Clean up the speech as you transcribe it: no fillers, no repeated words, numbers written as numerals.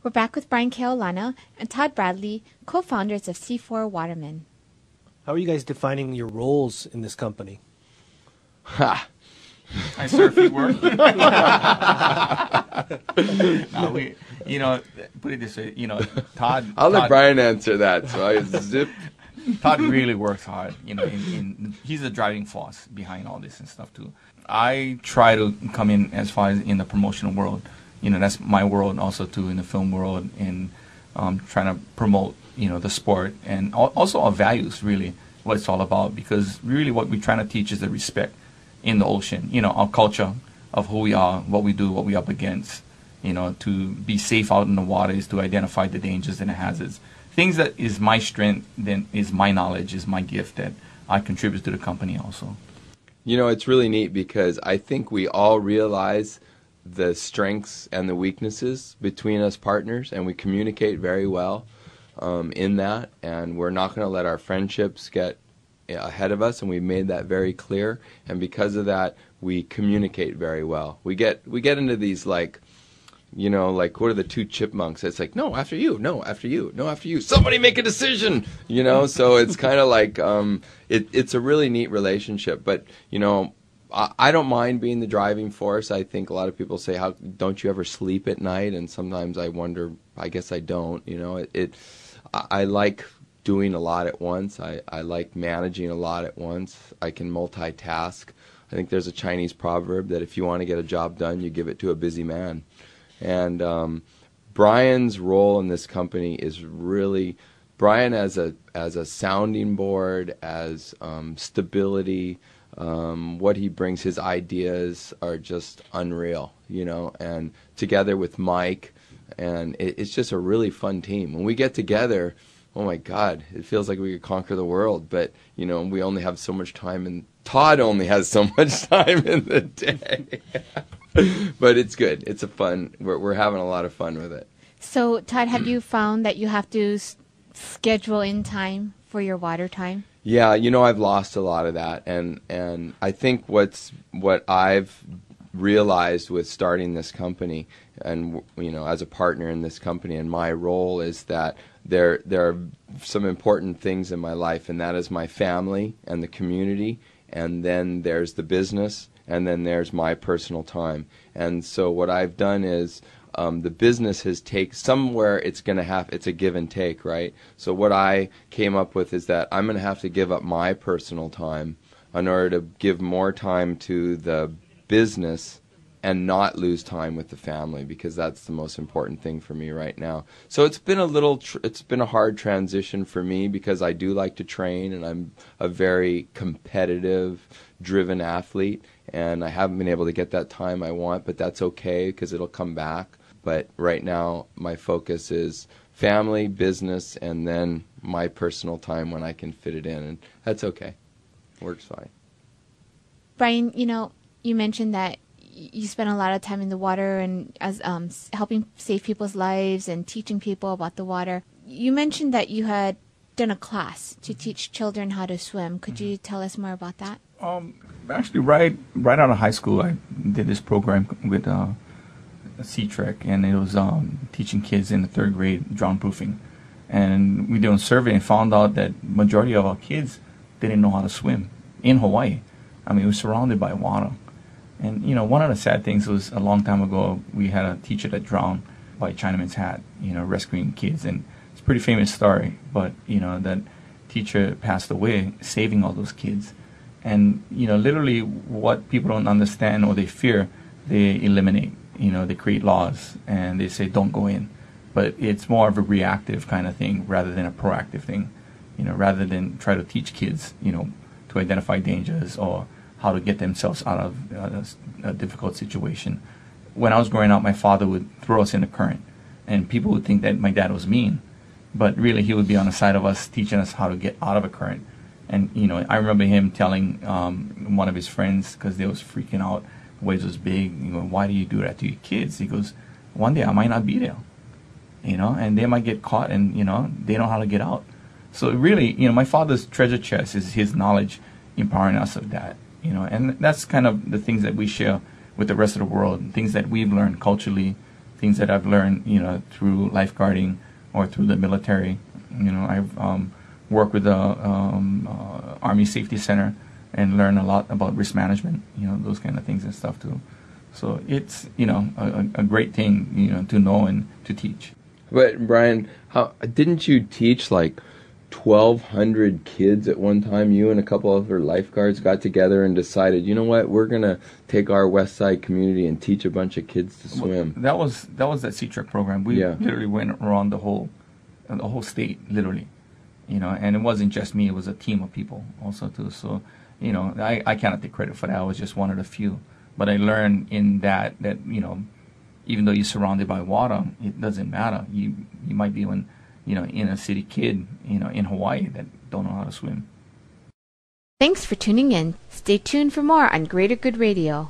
We're back with Brian Keaulana and Todd Bradley, co-founders of C4 Waterman. How are you guys defining your roles in this company? Ha! I serve feet work. No, put it this way, Todd. I'll let Brian answer that. So I zip. Todd really works hard. He's the driving force behind all this and stuff too. I try to come in as far as in the promotional world. That's my world also too, in the film world, and trying to promote, the sport and also our values, really, what it's all about. Because really what we're trying to teach is the respect in the ocean, our culture of who we are, what we do, what we're up against, to be safe out in the waters, to identify the dangers and the hazards. Things that is my strength, then is my knowledge, is my gift that I contribute to the company also. It's really neat because I think we all realize the strengths and the weaknesses between us partners, and we communicate very well in that, and we're not going to let our friendships get ahead of us, and we've made that very clear, and because of that we communicate very well. We get into these like what are the two chipmunks? It's like, no, after you, no, after you, no, after you, somebody make a decision, so it's kind of like it's a really neat relationship. But I don't mind being the driving force. I think a lot of people say, how don't you ever sleep at night? And sometimes I wonder, I guess I don't. I like doing a lot at once. I like managing a lot at once. I can multitask. I think there's a Chinese proverb that if you want to get a job done, you give it to a busy man. And Brian's role in this company is really, Brian as a sounding board, as stability, what he brings, his ideas are just unreal, and together with Mike, and it's just a really fun team. When we get together, oh my God, it feels like we could conquer the world, but we only have so much time, and Todd only has so much time in the day. But it's good. It's a fun. We're having a lot of fun with it. So, Todd, have you found that you have to schedule in time for your water time? Yeah, I've lost a lot of that, and I think what I've realized with starting this company, and as a partner in this company, and my role is that there are some important things in my life, and that is my family and the community, and then there's the business. And then there's my personal time. And so what I've done is the business has somewhere it's a give and take, right? So what I came up with is that I'm going to have to give up my personal time in order to give more time to the business and not lose time with the family, because that's the most important thing for me right now. So it's been a hard transition for me, because I do like to train, and I'm a very competitive, driven athlete, and I haven't been able to get that time I want, but that's okay because it'll come back. But right now my focus is family, business, and then my personal time when I can fit it in, and that's okay. Works fine. Brian, you mentioned that you spend a lot of time in the water and as helping save people's lives and teaching people about the water. You mentioned that you had done a class to teach children how to swim. Could you tell us more about that? Actually, right out of high school, I did this program with Sea Trek, and it was teaching kids in the 3rd grade drown proofing. And we did a survey and found out that majority of our kids didn't know how to swim in Hawaii. I mean, we were surrounded by water. And, one of the sad things was a long time ago, we had a teacher that drowned by a Chinaman's hat, rescuing kids. And it's a pretty famous story, but, that teacher passed away saving all those kids. And, literally what people don't understand or they fear, they eliminate. They create laws and they say, don't go in. But it's more of a reactive kind of thing rather than a proactive thing, rather than try to teach kids, to identify dangers or how to get themselves out of a difficult situation. When I was growing up, my father would throw us in the current, and people would think that my dad was mean, but really he would be on the side of us teaching us how to get out of a current. And I remember him telling one of his friends, because they was freaking out, the waves was big, why do you do that to your kids? He goes, one day I might not be there, and they might get caught, and they know how to get out. So really, my father's treasure chest is his knowledge, empowering us of that. And that's kind of the things that we share with the rest of the world, things that we've learned culturally things that I've learned, through lifeguarding or through the military. I've worked with the Army Safety Center and learned a lot about risk management, those kind of things and stuff too. So it's, a great thing, to know and to teach. But Brian, how didn't you teach like 1,200 kids at one time? You and a couple other lifeguards got together and decided, you know what, we're gonna take our West Side community and teach a bunch of kids to swim. That was that Sea Trek program. We literally went around the whole state, literally, and it wasn't just me; it was a team of people also too. So, I cannot take credit for that. I was just one of the few. But I learned in that even though you're surrounded by water, it doesn't matter. You might be in a city kid, in Hawaii that don't know how to swim. Thanks for tuning in. Stay tuned for more on Greater Good Radio.